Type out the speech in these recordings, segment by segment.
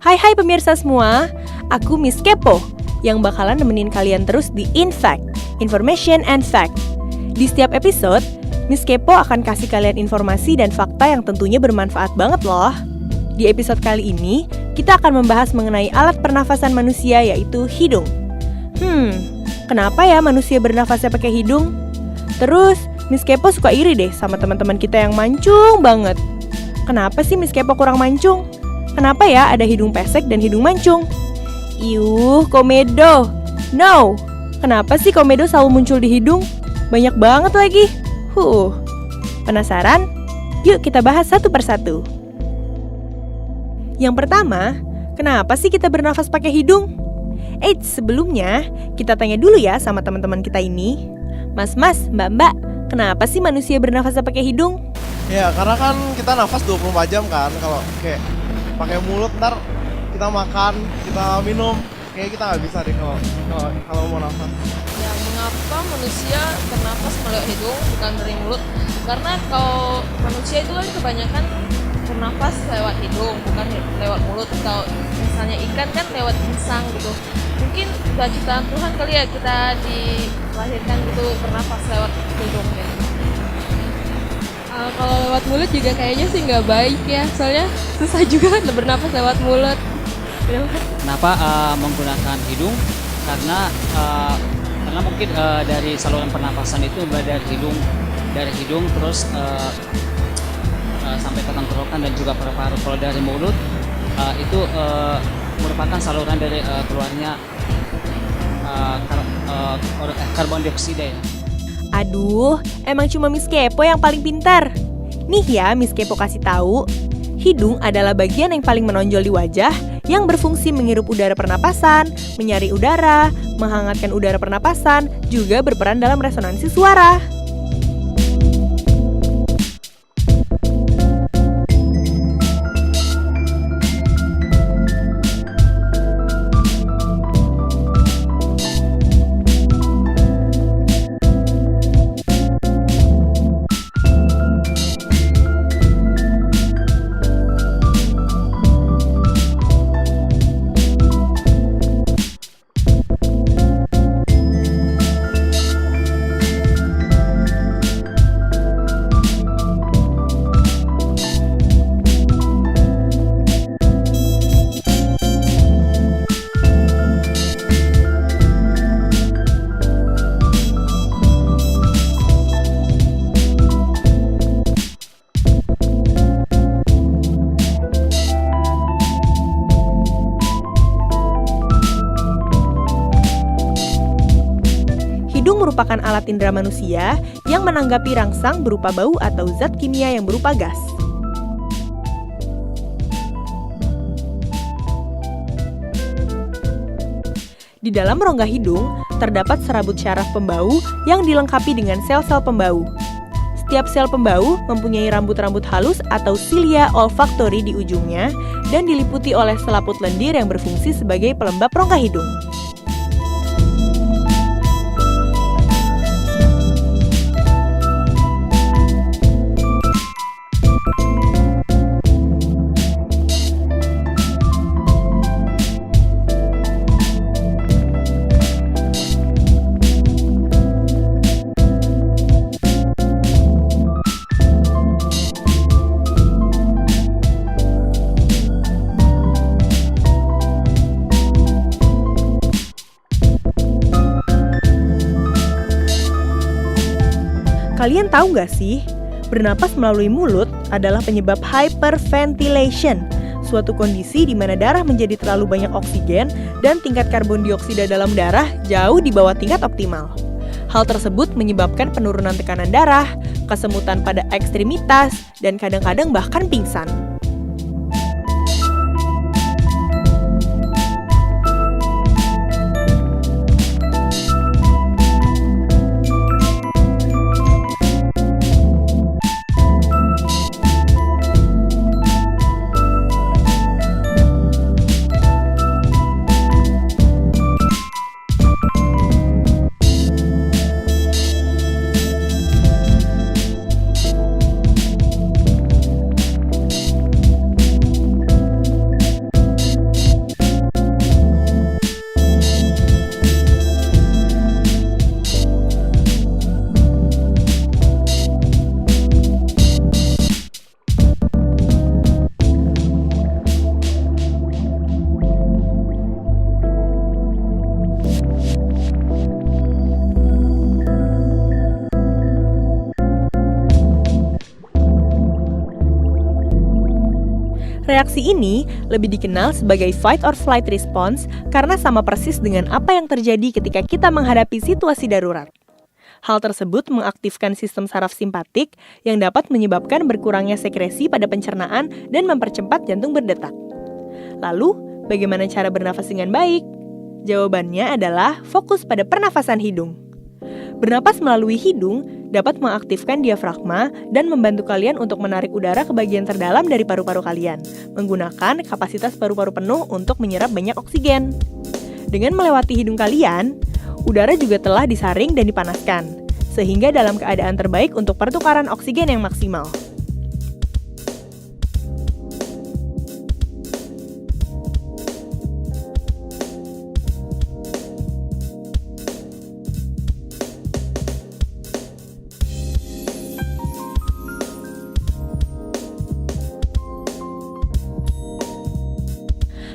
Hai pemirsa semua, aku Miss Kepo yang bakalan nemenin kalian terus di Infact, Information and Fact. Di setiap episode, Miss Kepo akan kasih kalian informasi dan fakta yang tentunya bermanfaat banget loh. Di episode kali ini, kita akan membahas mengenai alat pernafasan manusia yaitu hidung. Kenapa ya manusia bernafasnya pakai hidung? Terus, Miss Kepo suka iri deh sama teman-teman kita yang mancung banget. Kenapa sih Miss Kepo kurang mancung? Kenapa ya ada hidung pesek dan hidung mancung? Komedo. No, kenapa sih komedo selalu muncul di hidung? Banyak banget lagi. Penasaran? Yuk kita bahas satu persatu. Yang pertama, kenapa sih kita bernafas pakai hidung? Sebelumnya, kita tanya dulu ya sama teman-teman kita ini. Mas, mbak, kenapa sih manusia bernafas pakai hidung? Ya, karena kan kita nafas 24 jam kan. Kalau kayak pakai mulut ntar kita makan, kita minum, kayak kita nggak bisa deh kalau mau nafas. Ya, mengapa manusia bernafas melalui hidung bukan dari mulut? Karena kalau manusia itu kan kebanyakan bernafas lewat hidung, bukan lewat mulut. Kalau misalnya ikan kan lewat insang gitu. Mungkin sudah ciptaan Tuhan kali ya kita dilahirkan gitu bernafas lewat hidung ya. Kalau lewat mulut juga kayaknya sih nggak baik ya, soalnya susah juga bernafas lewat mulut. Kenapa menggunakan hidung? Karena mungkin dari saluran pernapasan itu dari hidung terus sampai ke tenggorokan dan juga paru-paru. Kalau dari mulut itu merupakan saluran dari keluarnya karbon dioksida ya. Aduh, emang cuma Miss Kepo yang paling pintar. Nih ya, Miss Kepo kasih tahu. Hidung adalah bagian yang paling menonjol di wajah yang berfungsi menghirup udara pernapasan, menyaring udara, menghangatkan udara pernapasan, juga berperan dalam resonansi suara. Hidung merupakan alat indera manusia yang menanggapi rangsang berupa bau atau zat kimia yang berupa gas. Di dalam rongga hidung, terdapat serabut syaraf pembau yang dilengkapi dengan sel-sel pembau. Setiap sel pembau mempunyai rambut-rambut halus atau cilia olfactory di ujungnya dan diliputi oleh selaput lendir yang berfungsi sebagai pelembab rongga hidung. Kalian tahu nggak sih, bernapas melalui mulut adalah penyebab hyperventilation, suatu kondisi di mana darah menjadi terlalu banyak oksigen dan tingkat karbon dioksida dalam darah jauh di bawah tingkat optimal. Hal tersebut menyebabkan penurunan tekanan darah, kesemutan pada ekstremitas, dan kadang-kadang bahkan pingsan. Reaksi ini lebih dikenal sebagai fight or flight response karena sama persis dengan apa yang terjadi ketika kita menghadapi situasi darurat. Hal tersebut mengaktifkan sistem saraf simpatik yang dapat menyebabkan berkurangnya sekresi pada pencernaan dan mempercepat jantung berdetak. Lalu, bagaimana cara bernafas dengan baik? Jawabannya adalah fokus pada pernafasan hidung. Bernapas melalui hidung dapat mengaktifkan diafragma dan membantu kalian untuk menarik udara ke bagian terdalam dari paru-paru kalian, menggunakan kapasitas paru-paru penuh untuk menyerap banyak oksigen. Dengan melewati hidung kalian, udara juga telah disaring dan dipanaskan, sehingga dalam keadaan terbaik untuk pertukaran oksigen yang maksimal.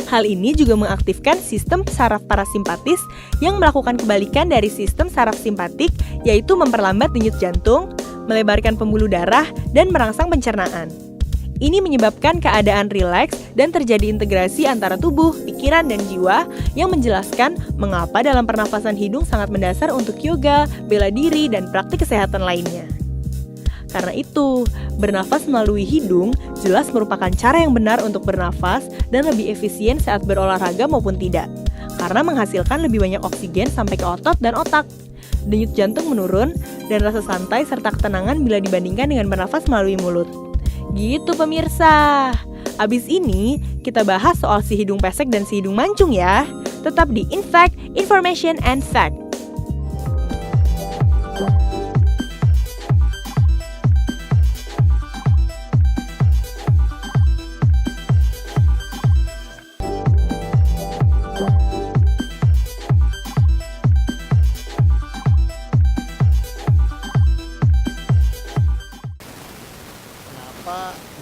Hal ini juga mengaktifkan sistem saraf parasimpatis yang melakukan kebalikan dari sistem saraf simpatik, yaitu memperlambat denyut jantung, melebarkan pembuluh darah, dan merangsang pencernaan. Ini menyebabkan keadaan rileks dan terjadi integrasi antara tubuh, pikiran, dan jiwa yang menjelaskan mengapa dalam pernafasan hidung sangat mendasar untuk yoga, bela diri, dan praktik kesehatan lainnya. Karena itu, bernafas melalui hidung jelas merupakan cara yang benar untuk bernafas dan lebih efisien saat berolahraga maupun tidak, karena menghasilkan lebih banyak oksigen sampai ke otot dan otak. Denyut jantung menurun dan rasa santai serta ketenangan bila dibandingkan dengan bernafas melalui mulut. Gitu pemirsa. Abis ini, kita bahas soal si hidung pesek dan si hidung mancung ya. Tetap di Infact, Information and Fact.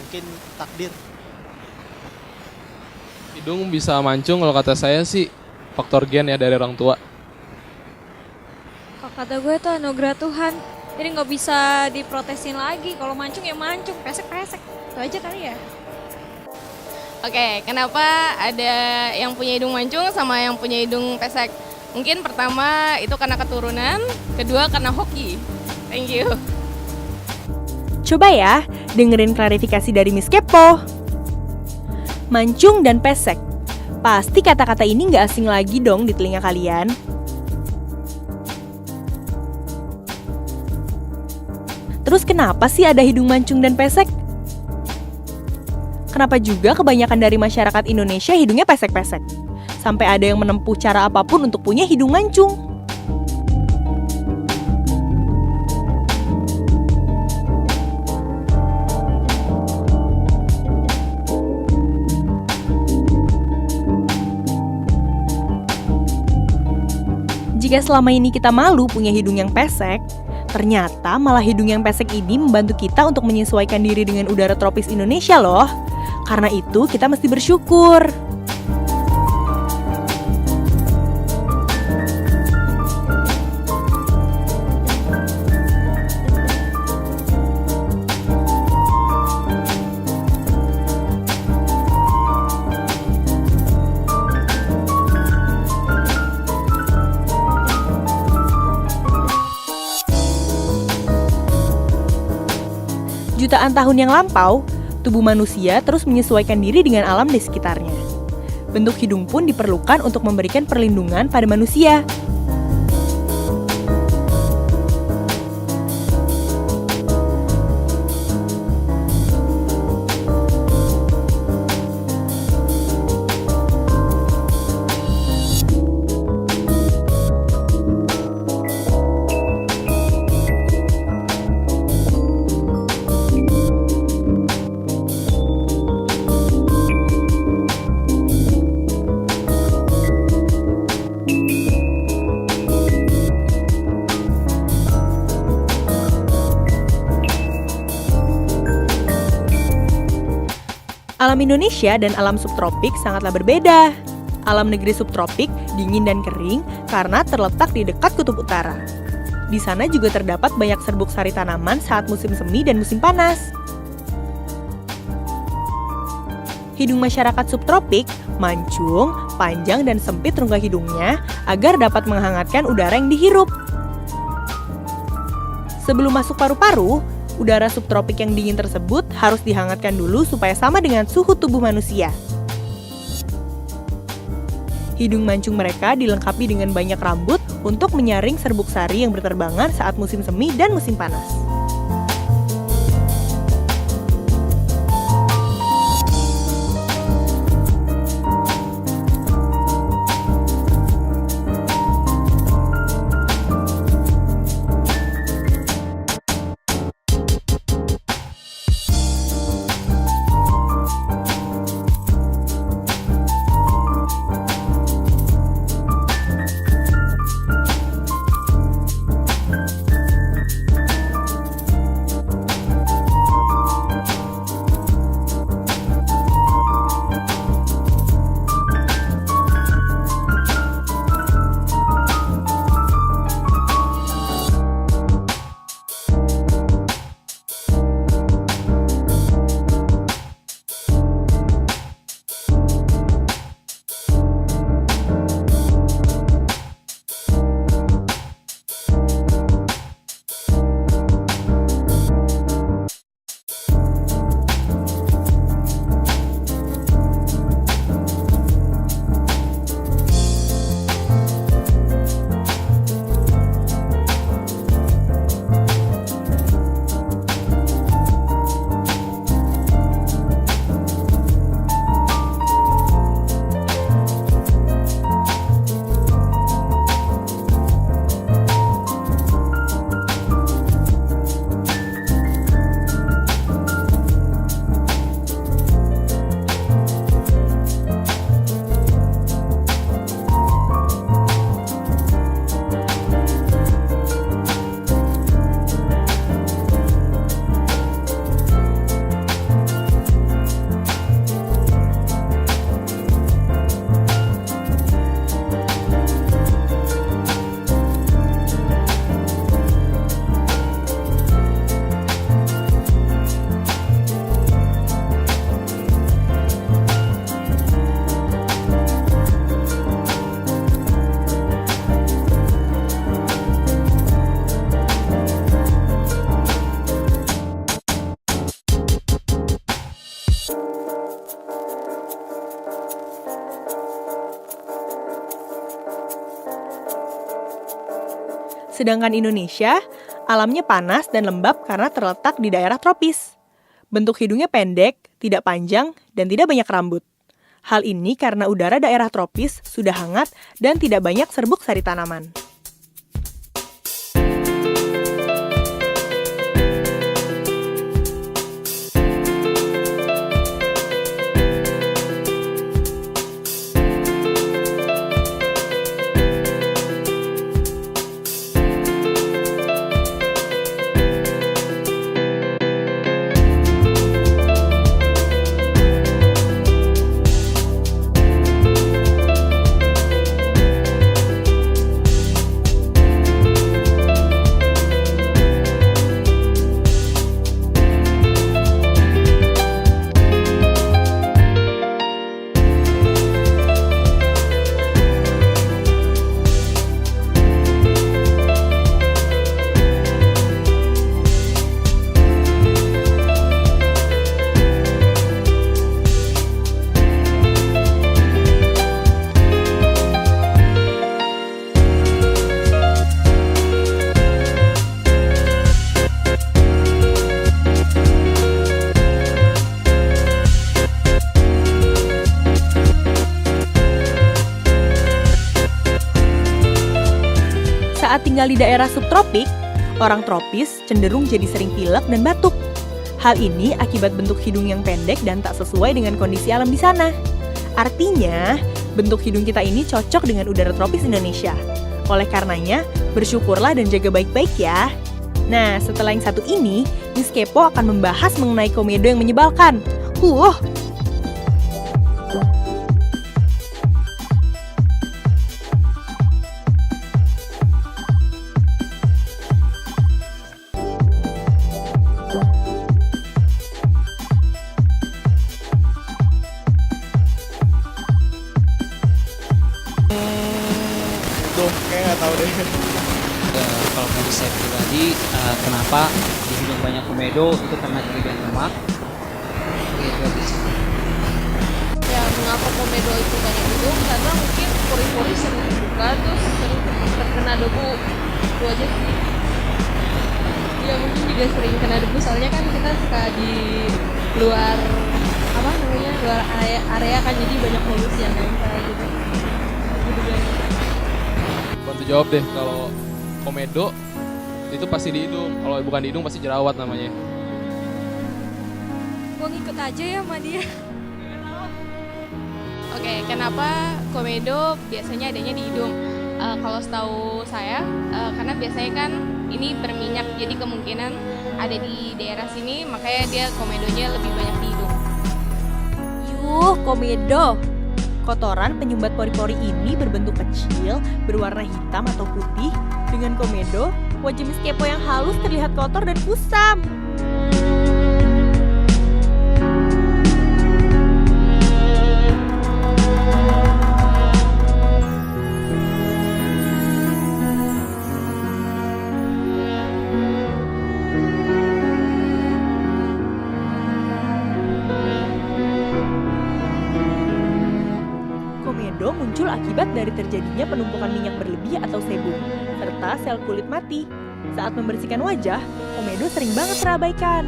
Mungkin takdir. Hidung bisa mancung kalau kata saya sih faktor gen ya dari orang tua. Kalau kata gue itu anugerah Tuhan. Jadi nggak bisa diprotesin lagi. Kalau mancung ya mancung, pesek-pesek. Itu aja kali ya. Oke, kenapa ada yang punya hidung mancung sama yang punya hidung pesek? Mungkin pertama itu karena keturunan, kedua karena hoki. Thank you. Coba ya, dengerin klarifikasi dari Miss Kepo. Mancung dan pesek. Pasti kata-kata ini nggak asing lagi dong di telinga kalian. Terus kenapa sih ada hidung mancung dan pesek? Kenapa juga kebanyakan dari masyarakat Indonesia hidungnya pesek-pesek? Sampai ada yang menempuh cara apapun untuk punya hidung mancung. Jika selama ini kita malu punya hidung yang pesek, ternyata malah hidung yang pesek ini membantu kita untuk menyesuaikan diri dengan udara tropis Indonesia loh. Karena itu kita mesti bersyukur. Jutaan tahun yang lampau, tubuh manusia terus menyesuaikan diri dengan alam di sekitarnya. Bentuk hidung pun diperlukan untuk memberikan perlindungan pada manusia. Alam Indonesia dan alam subtropik sangatlah berbeda. Alam negeri subtropik dingin dan kering karena terletak di dekat kutub utara. Di sana juga terdapat banyak serbuk sari tanaman saat musim semi dan musim panas. Hidung masyarakat subtropik, mancung, panjang dan sempit rongga hidungnya agar dapat menghangatkan udara yang dihirup. Sebelum masuk paru-paru, udara subtropik yang dingin tersebut harus dihangatkan dulu supaya sama dengan suhu tubuh manusia. Hidung mancung mereka dilengkapi dengan banyak rambut untuk menyaring serbuk sari yang berterbangan saat musim semi dan musim panas. Sedangkan Indonesia, alamnya panas dan lembab karena terletak di daerah tropis. Bentuk hidungnya pendek, tidak panjang, dan tidak banyak rambut. Hal ini karena udara daerah tropis sudah hangat dan tidak banyak serbuk sari tanaman. Saat tinggal di daerah subtropik, orang tropis cenderung jadi sering pilek dan batuk. Hal ini akibat bentuk hidung yang pendek dan tak sesuai dengan kondisi alam di sana. Artinya, bentuk hidung kita ini cocok dengan udara tropis Indonesia. Oleh karenanya, bersyukurlah dan jaga baik-baik ya. Nah, setelah yang satu ini, Miss Kepo akan membahas mengenai komedo yang menyebalkan. kayak nggak tahu deh. Kalau menurut saya pribadi, kenapa di hidung banyak komedo itu karena kelebihan lemak. Gitu aja sih. Ya mengapa komedo itu banyak hidung? Karena mungkin pori-pori sering terbuka terus sering terkena debu. Itu aja sih. Ya mungkin juga sering kena debu soalnya kan kita suka di luar luar area kan, jadi banyak polusi yang nempel gitu. Gitu guys. Bantu jawab deh, kalau komedo itu pasti di hidung, kalau bukan di hidung pasti jerawat namanya. Gue ngikut aja ya sama dia. Oke, kenapa komedo biasanya adanya di hidung? Kalau setahu saya, karena biasanya kan ini berminyak, jadi kemungkinan ada di daerah sini, makanya dia komedonya lebih banyak di hidung. Yuh, komedo. Kotoran penyumbat pori-pori ini berbentuk kecil, berwarna hitam atau putih. Dengan komedo, wajah Miss Kepo yang halus terlihat kotor dan kusam. Komedo muncul akibat dari terjadinya penumpukan minyak berlebih atau sebum, serta sel kulit mati. Saat membersihkan wajah, komedo sering banget terabaikan.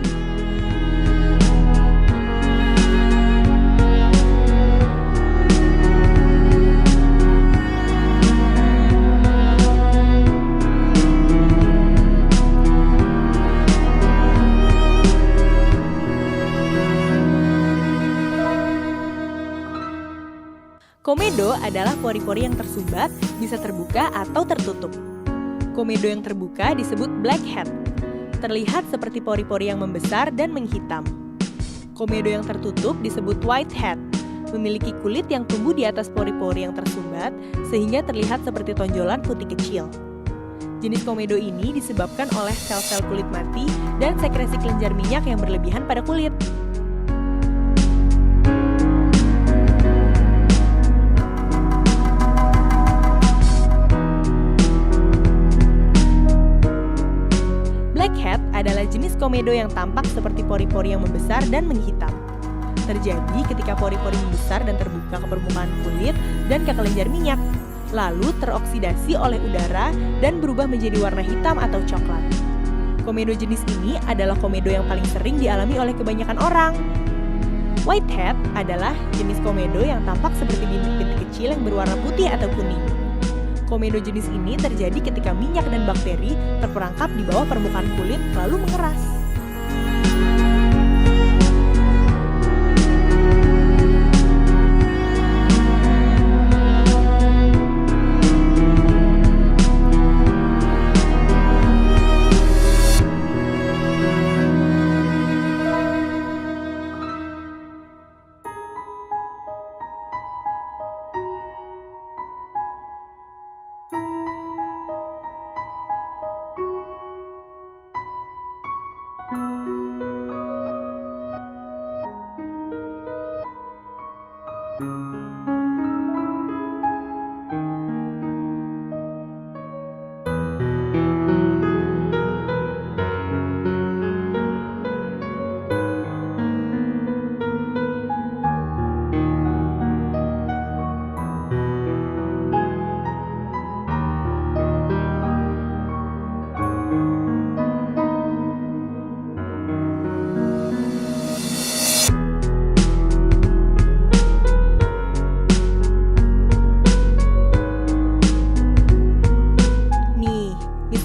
Komedo adalah pori-pori yang tersumbat, bisa terbuka atau tertutup. Komedo yang terbuka disebut blackhead. Terlihat seperti pori-pori yang membesar dan menghitam. Komedo yang tertutup disebut whitehead, memiliki kulit yang tumbuh di atas pori-pori yang tersumbat sehingga terlihat seperti tonjolan putih kecil. Jenis komedo ini disebabkan oleh sel-sel kulit mati dan sekresi kelenjar minyak yang berlebihan pada kulit. Blackhead adalah jenis komedo yang tampak seperti pori-pori yang membesar dan menghitam. Terjadi ketika pori-pori membesar dan terbuka ke permukaan kulit dan ke kelenjar minyak, lalu teroksidasi oleh udara dan berubah menjadi warna hitam atau coklat. Komedo jenis ini adalah komedo yang paling sering dialami oleh kebanyakan orang. Whitehead adalah jenis komedo yang tampak seperti bintik-bintik kecil yang berwarna putih atau kuning. Komedo jenis ini terjadi ketika minyak dan bakteri terperangkap di bawah permukaan kulit lalu mengeras.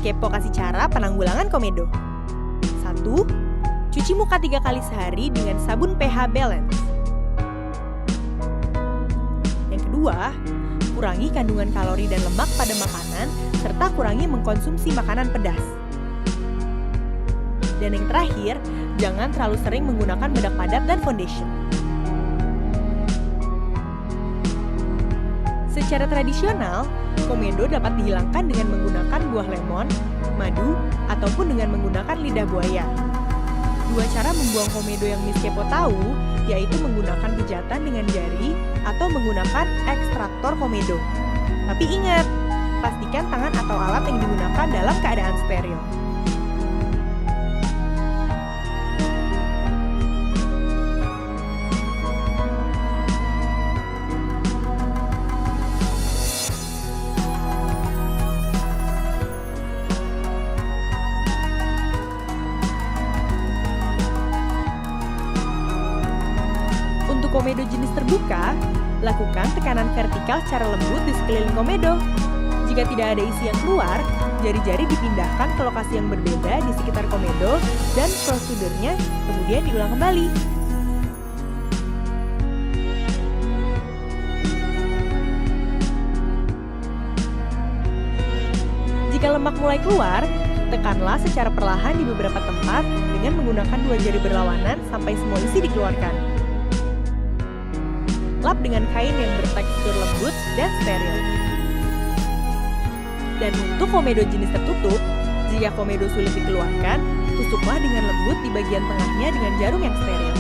Kepo kasih cara penanggulangan komedo. 1. Cuci muka 3 kali sehari dengan sabun pH balance. Yang kedua, kurangi kandungan kalori dan lemak pada makanan serta kurangi mengkonsumsi makanan pedas. Dan yang terakhir, jangan terlalu sering menggunakan bedak padat dan foundation. Secara tradisional, komedo dapat dihilangkan dengan menggunakan buah lemon, madu, ataupun dengan menggunakan lidah buaya. 2 cara membuang komedo yang Miss Kepo tahu, yaitu menggunakan pijatan dengan jari atau menggunakan ekstraktor komedo. Tapi ingat, pastikan tangan atau alat yang digunakan dalam keadaan steril. Untuk komedo jenis terbuka, lakukan tekanan vertikal secara lembut di sekeliling komedo. Jika tidak ada isi yang keluar, jari-jari dipindahkan ke lokasi yang berbeda di sekitar komedo dan prosedurnya kemudian diulang kembali. Jika lemak mulai keluar, tekanlah secara perlahan di beberapa tempat dengan menggunakan 2 jari berlawanan sampai semua isi dikeluarkan. Lap dengan kain yang bertekstur lembut dan steril. Dan untuk komedo jenis tertutup, jika komedo sulit dikeluarkan, tusuklah dengan lembut di bagian tengahnya dengan jarum yang steril.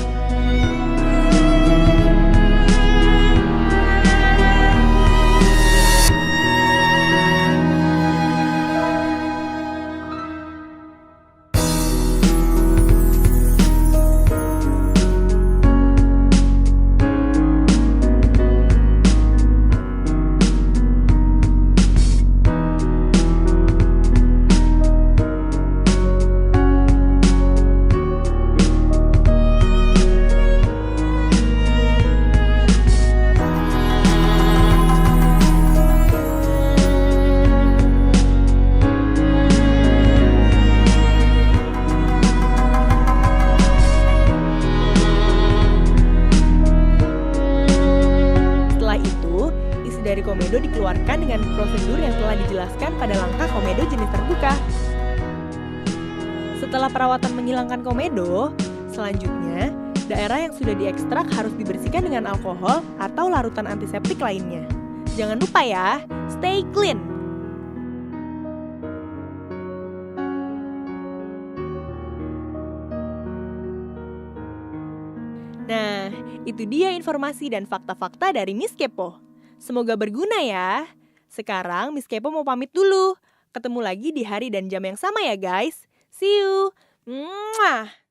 Dari komedo dikeluarkan dengan prosedur yang telah dijelaskan pada langkah komedo jenis terbuka. Setelah perawatan menghilangkan komedo, selanjutnya daerah yang sudah diekstrak harus dibersihkan dengan alkohol atau larutan antiseptik lainnya. Jangan lupa ya, stay clean! Nah, itu dia informasi dan fakta-fakta dari Miss Kepo. Semoga berguna ya. Sekarang Miss Kepo mau pamit dulu. Ketemu lagi di hari dan jam yang sama ya guys. See you. Mwah.